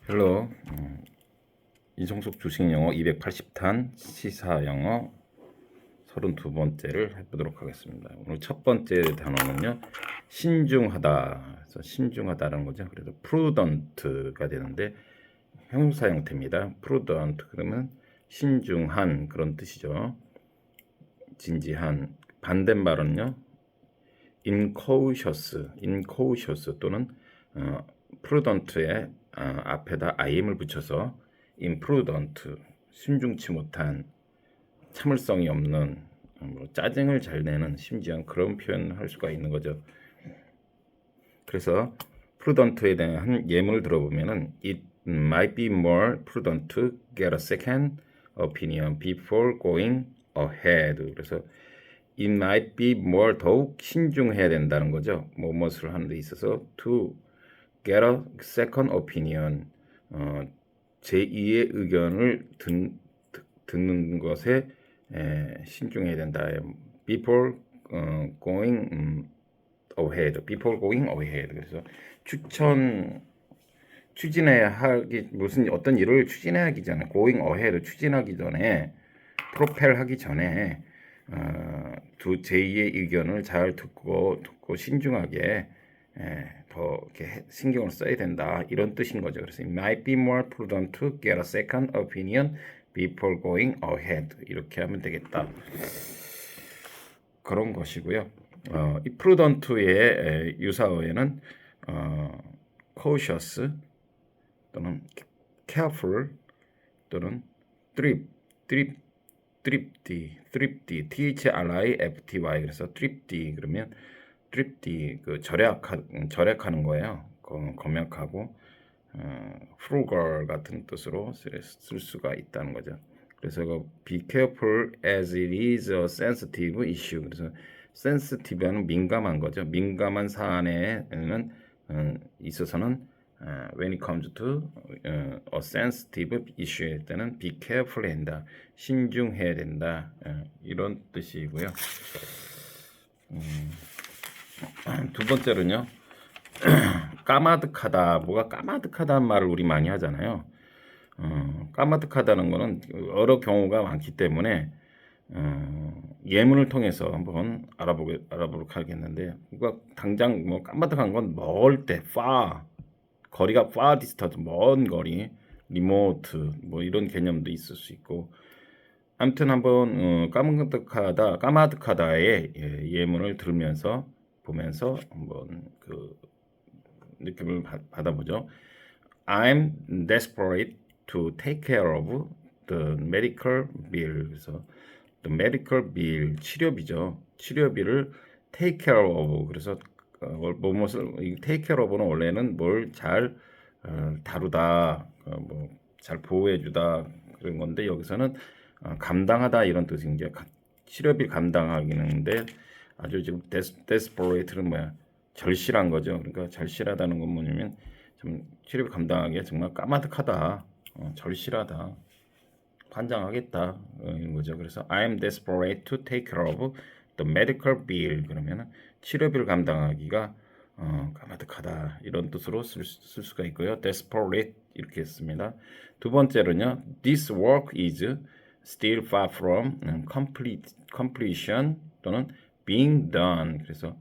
헬로 이종석 주식영어 280탄 시사영어 32번째를 해보도록 하겠습니다. 오늘 첫 번째 단어는요, 신중하다. 그래서 신중하다라는 거죠. 그래서 prudent가 되는데 형용사 형태입니다. prudent 그러면 신중한 그런 뜻이죠. 진지한. 반대말은요, incautious 또는 prudent의 앞에다 im을 붙여서 imprudent, 신중치 못한, 참을성이 없는, 짜증을 잘 내는 심지어 그런 표현을 할 수가 있는 거죠. 그래서 prudent에 대한 예문을 들어보면은 it might be more prudent to get a second opinion before going ahead. 그래서 it might be more 더욱 신중해야 된다는 거죠. 무엇을 하는 데 있어서 to get a second opinion, 제2의 의견을 듣는 것에 신중해야 된다. Before going ahead. Before going ahead. 그래서 추진해야 하기, 무슨 어떤 일을 추진하기 전에, going ahead, 추진하기 전에, 프로펠 하기 전에 두 제2의 의견을 잘 듣고 신중하게 더 이렇게 신경을 써야 된다, 이런 뜻인 거죠. 그래서 it might be more prudent to get a second opinion before going ahead, 이렇게 하면 되겠다, 그런 것이고요. 이 prudent의 유사어에는 cautious 또는 careful 또는 thrifty, thrifty, 그래서 thrifty 그러면 thrifty 그 절약하는 거예요. 검역하고 frugal 같은 뜻으로 쓸 수가 있다는 거죠. 그래서 be careful as it is a sensitive issue. 그래서 sensitive는 민감한 거죠. 민감한 사안에는 있어서는 when it comes to a sensitive issue일 때는 be careful 한다, 신중해야 된다, 이런 뜻이고요. 두 번째로는요, 까마득하다. 뭐가 까마득하다는 말을 우리 많이 하잖아요. 까마득하다는 거는 여러 경우가 많기 때문에 예문을 통해서 한번 알아보도록 하겠는데, 그러니까 당장 뭐 까마득한 건 멀 때, 거리가 far distance, 먼 거리, remote, 뭐 이런 개념도 있을 수 있고, 아무튼 한번 까마득하다의 예문을 들으면서 보면서 한번 그 느낌을 받아보죠. I'm desperate to take care of the medical bill. 그래서 the medical bill, 치료비죠. 치료비를 take care of. 그래서 무엇을 take care of는 원래는 뭘 잘 다루다, 뭐 잘 보호해주다, 그런 건데, 여기서는 감당하다, 이런 뜻인 게 치료비 감당하기는데, 아주 지금 desperate는 뭐야? 절실한 거죠. 그러니까 절실하다는 건 뭐냐면 좀 치료비 감당하기에 정말 까마득하다, 절실하다, 환장하겠다, 이런 거죠. 그래서 I'm desperate to take care of the medical bill. 그러면은 치료비를 감당하기가 까마득하다, 이런 뜻으로 쓸 수가 있고요. desperate 이렇게 했습니다. 두 번째로는요, this work is still far from completion 또는 being done. 그래서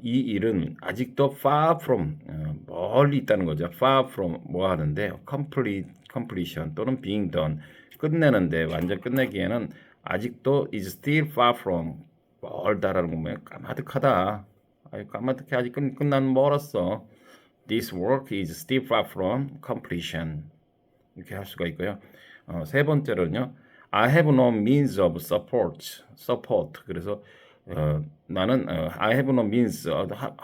이 일은 아직도 far from, 멀리 있다는 거죠. far from 뭐 하는데 completion 또는 being done, 끝내는데, 완전 끝내기에는 아직도 is still far from, 멀다라는 거 뭐예요? 까마득하다. 아유, 까마득해. 아직 끝나는 멀었어. This work is still far from completion, 이렇게 할 수가 있고요. 세 번째로는요, I have no means of support. 그래서 나는 I have no means,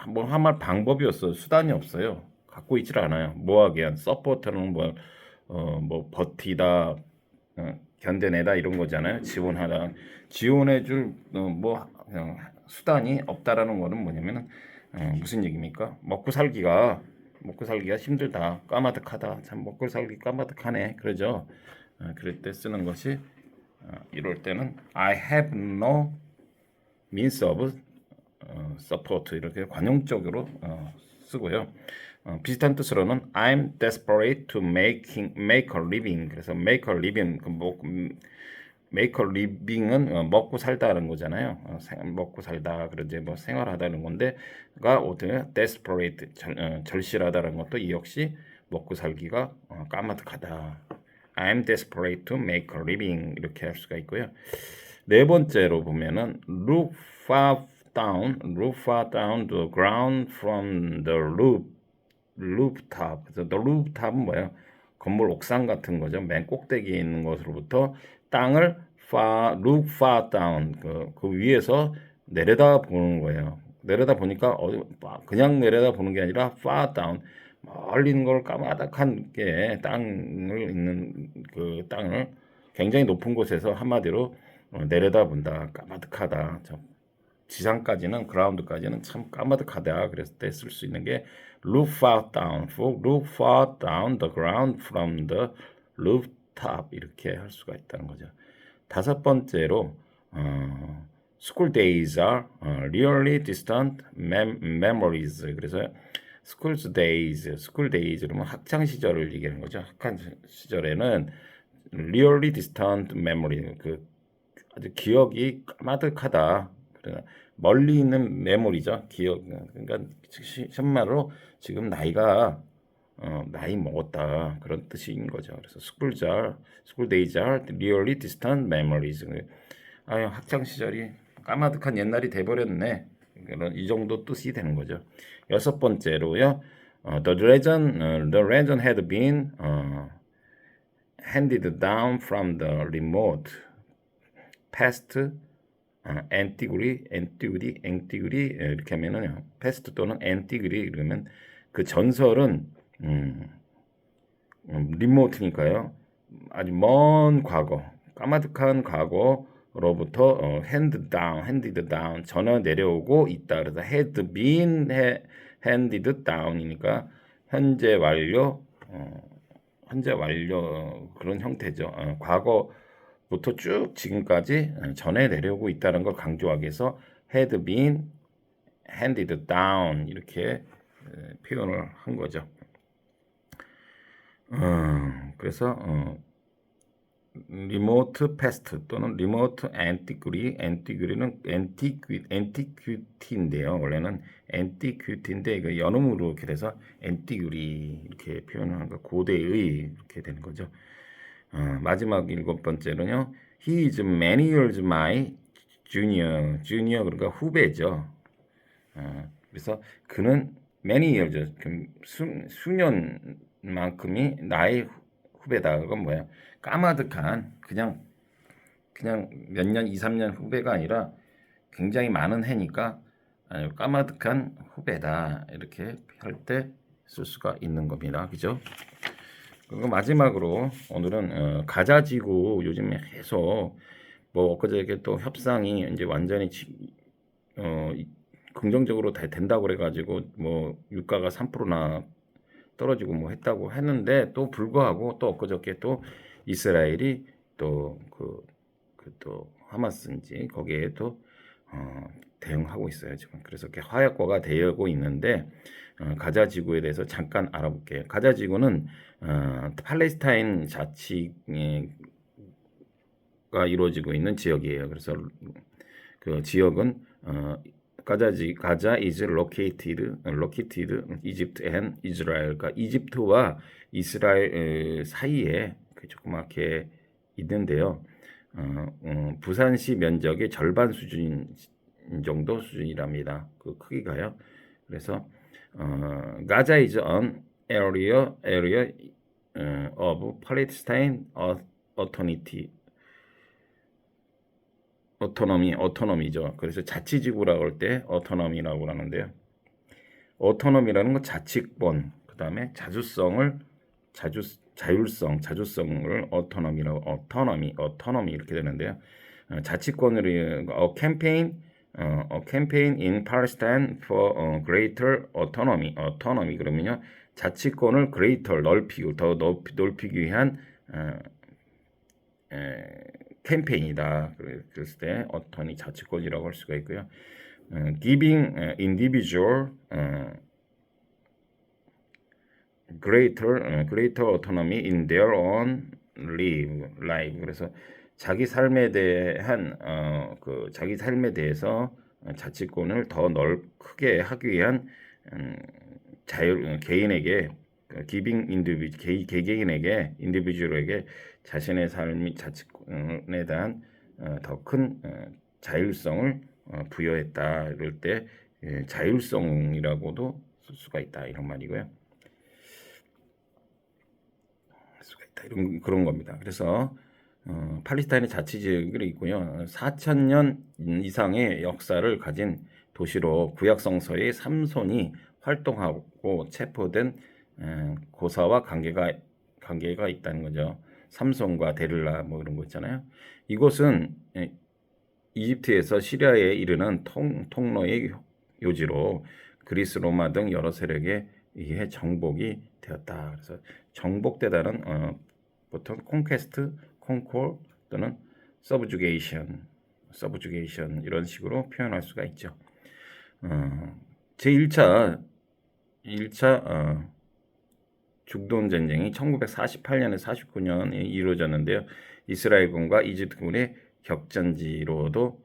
뭐 할 방법이 없어요. 수단이 없어요. 갖고 있질 않아요. 뭐하기 위한. support는 뭐 버티다, 견뎌내다, 이런 거잖아요. 지원하다. 지원해줄 뭐 수단이 없다라는 거는 뭐냐면은 무슨 얘기입니까? 먹고 살기가 힘들다, 까마득하다, 참 먹고 살기 까마득하네, 그러죠. 그럴 때 쓰는 것이, 이럴 때는 I have no means of support, 이렇게 관용적으로 쓰고요. 비슷한 뜻으로는 I'm desperate to make a living. 그래서 make a living make a living은 먹고 살다는 거잖아요. 먹고 살다 그러지 뭐 생활하다는 건데가 어떻게 desperate 절실하다는 것도 이 역시 먹고 살기가 까마득하다. I'm desperate to make a living 이렇게 할 수가 있고요. 네 번째로 보면은 look far down the ground from the rooftop. 그래서 the rooftop은 뭐예요? 건물 옥상 같은 거죠. 맨 꼭대기에 있는 것으로부터 땅을 look far down 그 위에서 내려다 보는 거예요. 내려다 보니까 그냥 내려다 보는 게 아니라 far down 멀리 있는 걸 까마득한 게 땅을 있는 그 땅을 굉장히 높은 곳에서 한마디로 내려다 본다. 까마득하다. 지상까지는 그라운드까지는 참 까마득하다. 그랬을 때 쓸 수 있는 게 look far down the ground from the rooftop 이렇게 할 수가 있다는 거죠. 다섯 번째로 school days are really distant memories. 그래서 school days 그러면 학창 시절을 얘기하는 거죠. 학창 시절에는 really distant memory 그 아주 기억이 까마득하다. 그러나 멀리 있는 메모리죠. 기억. 그러니까 현말로 지금 나이가 나이 먹었다 그런 뜻인 거죠. 그래서 school days are really distant memories. 아유 학창 시절이 까마득한 옛날이 돼버렸네. 이 정도 뜻이 되는 거죠. 여섯 번째로요. The legend had been handed down from the remote past antiquity 이렇게 하면은요. past 또는 antiquity 그러면 그 전설은 리모트니까요. 아주 먼 과거, 까마득한 과거로부터 handed down 전혀 내려오고 있다. 그래서 had been handed down이니까 현재 완료 그런 형태죠. 과거부터 쭉 지금까지 전해 내려오고 있다는 걸 강조하기 위해서 had been handed down 이렇게 표현을 한 거죠. 그래서 remote past 또는 remote antiquity는 antiquity인데요. 원래는 antiquity인데 이거 연음으로 이렇게 돼서 antiquity 이렇게 표현을 하는 거 고대의 이렇게 되는 거죠. 마지막 일곱 번째는요. He is many years my junior 그러니까 후배죠. 그래서 그는 many years 수년만큼이 나의 후배다. 그건 뭐야? 까마득한 그냥 몇 년, 2, 3년 후배가 아니라 굉장히 많은 해니까 까마득한 후배다. 이렇게 할 때 쓸 수가 있는 겁니다. 그죠? 그리고 마지막으로 오늘은 가자지구 요즘에 계속 뭐 엊그저께 또 협상이 이제 완전히 긍정적으로 다 된다고 그래가지고 뭐 유가가 3%나 떨어지고 뭐 했다고 했는데 또 불구하고 또 엊그저께 또 이스라엘이 또 또 하마스인지 거기에 또 대응하고 있어요 지금. 그래서 이렇게 화약고가 되고 있는데 가자 지구에 대해서 잠깐 알아볼게요. 가자 지구는 팔레스타인 자치가 이루어지고 있는 지역이에요. 그래서 그 지역은 가자 is located Egypt and Israel. 그러니까 이집트와 이스라엘 사이에 조그맣게 있는데요. 부산시 면적의 절반 수준 정도 수준이랍니다. 그 크기가요. 그래서 가자 is an area of Palestine autonomy죠. 그래서 자치지구라고 할 때 autonomy라고 하는데요. autonomy라는 건 자치권, 그 다음에 자율성을 autonomy 이렇게 되는데요. 자치권으로 a campaign in Palestine for greater autonomy 그러면요 자치권을 greater 더 넓히기 위한 캠페인이다. 그랬을 때 autonomy 자치권이라고 할 수가 있고요. giving individual greater autonomy in their own life. 그래서 자기 삶에 대한 자기 삶에 대해서 자치권을 더 크게 하기 위한 개인에게 giving 개개인에게 인디비주얼에게 자신의 삶이 자치권에 대한 더 큰 자율성을 부여했다. 이럴 때 자율성이라고도 쓸 수가 있다 이런 말이고요. 수가 있다 이런 그런 겁니다. 그래서 팔레스타인의 자치지역이 있고요. 4,000년 이상의 역사를 가진 도시로 구약 성서의 삼손이 활동하고 체포된 고사와 관계가 있다는 거죠. 삼손과 데릴라 뭐 이런 거 있잖아요. 이곳은 이집트에서 시리아에 이르는 통로의 요지로 그리스, 로마 등 여러 세력에 의해 정복이 되었다. 그래서 정복되다는 보통 콘퀘스트, 콘콜 또는 서브주게이션 이런 식으로 표현할 수가 있죠. 제1차 중동 전쟁이 1948년에 49년에 이루어졌는데요. 이스라엘군과 이집트군의 격전지로도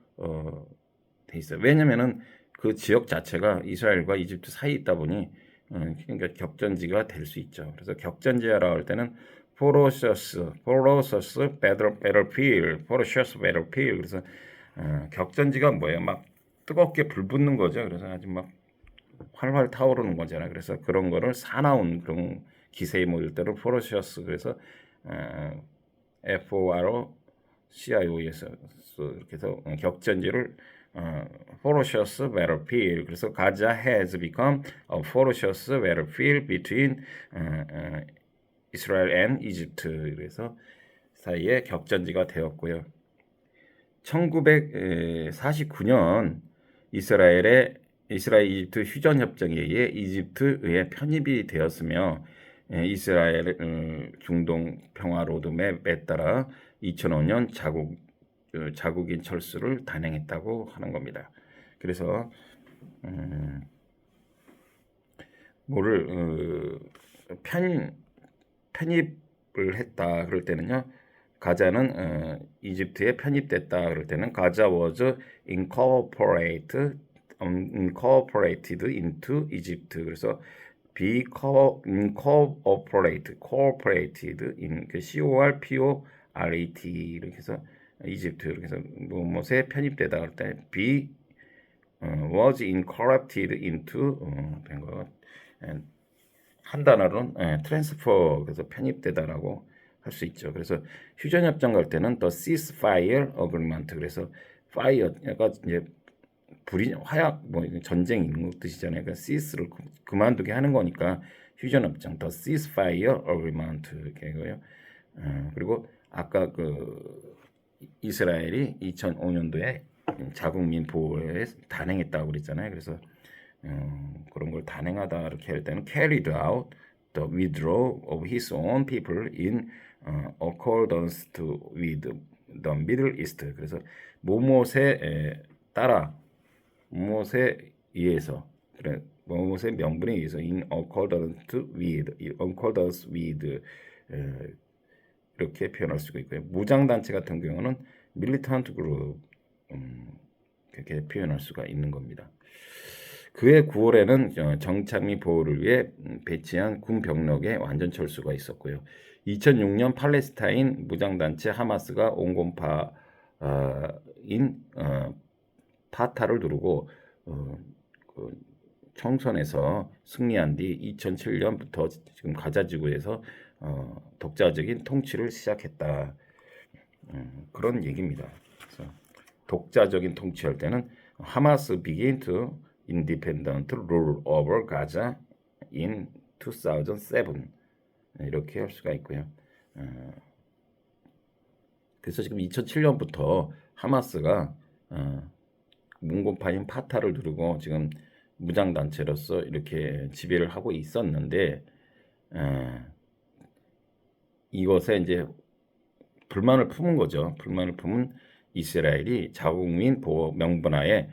돼 있어요. 왜냐면은 그 지역 자체가 이스라엘과 이집트 사이에 있다 보니 그러니까 격전지가 될 수 있죠. 그래서 격전지라고 할 때는 포로셔스 배틀필드. 그래서 격전지가 뭐예요? 막 뜨겁게 불 붙는 거죠. 그래서 아주 막 활활 타오르는 거잖아요. 그래서 그런 거를 사나운 그런 기세에 모일 때로 포로셔스. 그래서 FOROCIO에서 이렇게 해서 격전지를 ferocious battlefield. 그래서 Gaza has become a ferocious battlefield between Israel and Egypt. 그래서 사이에 격전지가 되었고요. 1949년 이스라엘 이집트 휴전 협정에 의해 이집트에 편입이 되었으며 이스라엘 중동 평화 로드맵에 따라 2005년 자국인 철수를 단행했다고 하는 겁니다. 그래서 편입을 했다 그럴 때는요. 가자는 이집트에 편입됐다 그럴 때는 가자 was incorporated into Egypt. 그래서 be incorporated in CORPORAT 이렇게 해서 이집트 이렇게 해서 무엇에 편입되다 할 때 be was incorporated into 된 거. 한 단어로는 transfer 그래서 편입되다라고 할 수 있죠. 그래서 휴전 협정 갈 때는 the ceasefire agreement. 그래서 fire가 이제 불이 화약 뭐 전쟁 있는 뜻이잖아요. 그러니까 cease를 그만두게 하는 거니까 휴전 협정 the ceasefire agreement 이렇게고요. 그리고 아까 그 이스라엘이 2005년도에 자국민 보호에 단행했다고 그랬잖아요. 그래서 그런 걸 단행하다 이렇게 할 때는 carried out the withdrawal of his own people in accordance with the Middle East. 그래서 무엇에 따라 무엇에 의해서 그래 무엇의 명분에 의해서 in accordance with 이렇게 표현할 수가 있고요. 무장단체 같은 경우는 militant group 그렇게 표현할 수가 있는 겁니다. 그해 9월에는 정착 및 보호를 위해 배치한 군 병력의 완전 철수가 있었고요. 2006년 팔레스타인 무장단체 하마스가 온건파인 파타를 두르고 총선에서 승리한 뒤 2007년부터 지금 가자 지구에서 독자적인 통치를 시작했다. 그런 얘기입니다. 그래서 독자적인 통치할 때는 하마스 begin to independent rule over Gaza in 2007 이렇게 할 수가 있고요. 그래서 지금 2007년부터 하마스가 문고파인 파타를 두르고 지금 무장단체로서 이렇게 지배를 하고 있었는데 이것에 이제 불만을 품은 거죠. 불만을 품은 이스라엘이 자국민 보호 명분하에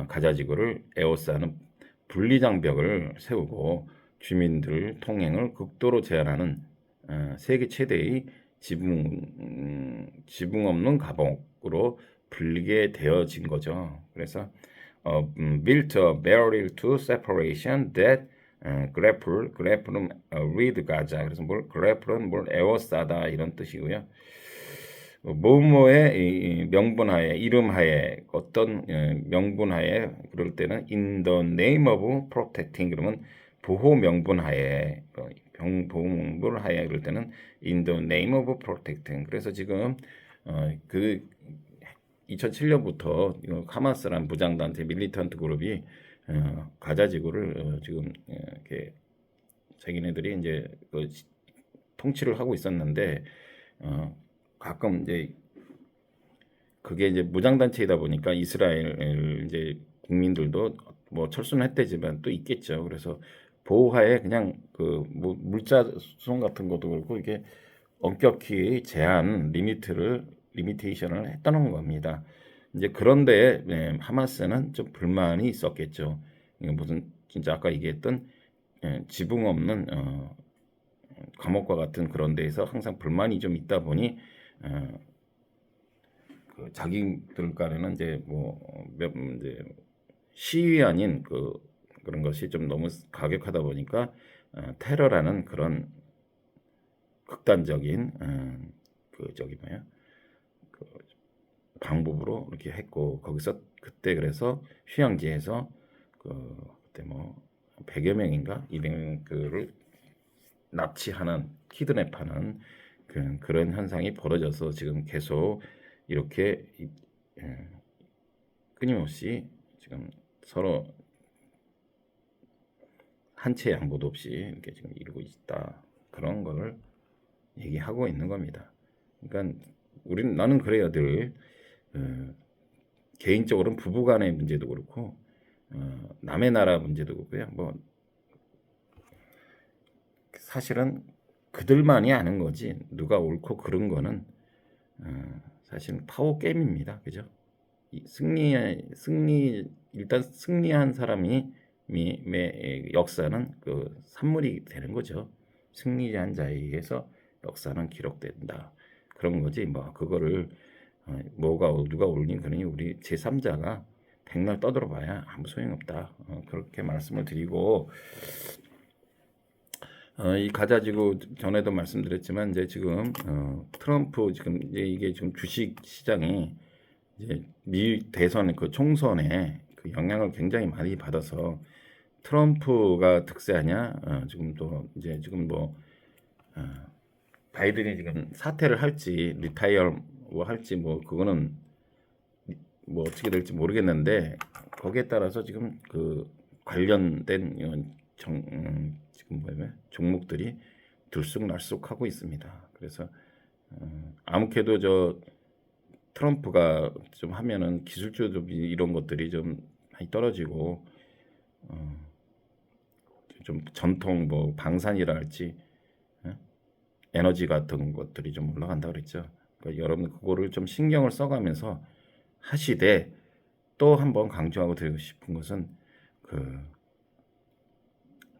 가자지구를 에워싸는 분리장벽을 세우고 주민들 통행을 극도로 제한하는 세계 최대의 지붕 없는 감옥으로 불리게 되어진 거죠. 그래서 built a barrier to separation that grapple는 with Gaza. 그래서 grapple은 에워싸다 이런 뜻이고요. 뭐뭐의 명분하에, 이름하에, 어떤 명분하에, 그럴 때는 in the name of protecting, 그러면 보호 명분하에, 보호 명분하에, 그럴 때는 in the name of protecting. 그래서 지금 그 2007년부터 하마스란 무장단체 밀리턴트 그룹이 가자 지구를 지금 이렇게 자기네들이 이제 그 통치를 하고 있었는데 가끔 이제 그게 이제 무장단체이다 보니까 이스라엘 이제 국민들도 뭐 철수는 했대지만 또 있겠죠. 그래서 보호하에 그냥 그 뭐 물자 수송 같은 것도 그렇고 이게 엄격히 제한 리미테이션을 했다는 겁니다. 이제 그런데 하마스는 좀 불만이 있었겠죠. 이게 무슨 진짜 아까 얘기했던 지붕 없는 감옥과 같은 그런 데에서 항상 불만이 좀 있다 보니 그 자기들 간에는 이제 이제 시위 아닌 그런 것이 좀 너무 가격하다 보니까 테러라는 그런 극단적인 그 방법으로 이렇게 했고 거기서 그때 그래서 휴양지에서 그때 뭐 100여 명인가 200명을 납치하는 키드냅하는 그런 현상이 벌어져서 지금 계속 이렇게 끊임없이 지금 서로 한 채 양보도 없이 이렇게 지금 이루고 있다. 그런 거를 얘기하고 있는 겁니다. 그러니까 나는 그래요. 늘 개인적으로는 부부간의 문제도 그렇고 남의 나라 문제도 그렇고요. 뭐 사실은 그들만이 아는 거지 누가 옳고 그른 거는 사실은 파워 게임입니다. 그죠? 일단 승리한 사람이 역사는 그 산물이 되는 거죠. 승리한 자에 의해서 역사는 기록된다. 그런 거지. 뭐 그거를 누가 옳니 그러니 우리 제3자가 백날 떠들어봐야 아무 소용없다. 그렇게 말씀을 드리고 이 가자지구 전에도 말씀드렸지만 이제 지금 트럼프 지금 이게 지금 주식 시장이 이제 미 대선 그 총선에 그 영향을 굉장히 많이 받아서 트럼프가 득세하냐 지금 바이든이 지금 사퇴를 할지 리타이어 할지 그거는 어떻게 될지 모르겠는데 거기에 따라서 지금 그 관련된 지금 종목들이 들쑥날쑥하고 있습니다. 그래서 아무래도 트럼프가 좀 하면은 기술주도 이런 것들이 좀 많이 떨어지고 좀 전통 방산이라 할지 에너지 같은 것들이 좀 올라간다 그랬죠. 그러니까 여러분 그거를 좀 신경을 써가면서 하시되 또 한번 강조하고 드리고 싶은 것은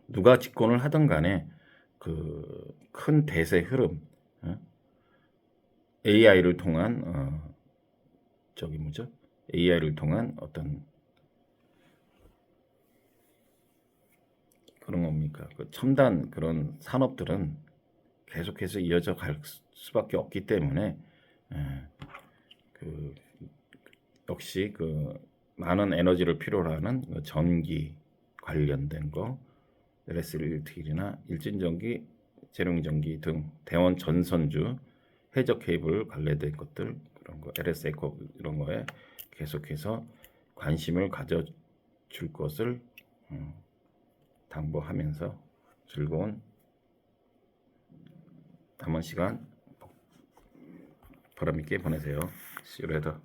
누가 집권을 하든 간에 그 큰 대세 흐름 AI를 통한 AI를 통한 어떤 그런 겁니까? 그 첨단 그런 산업들은 계속해서 이어져 갈 수밖에 없기 때문에 역시 많은 에너지를 필요로 하는 전기 관련된 거, LS1나 일진전기, 재룡전기 등 대원 전선주, 해저 케이블 관련된 것들 그런 거, LS 에코 이런 거에 계속해서 관심을 가져줄 것을 당부하면서 즐거운 남은 시간 보람 있게 보내세요. See you later.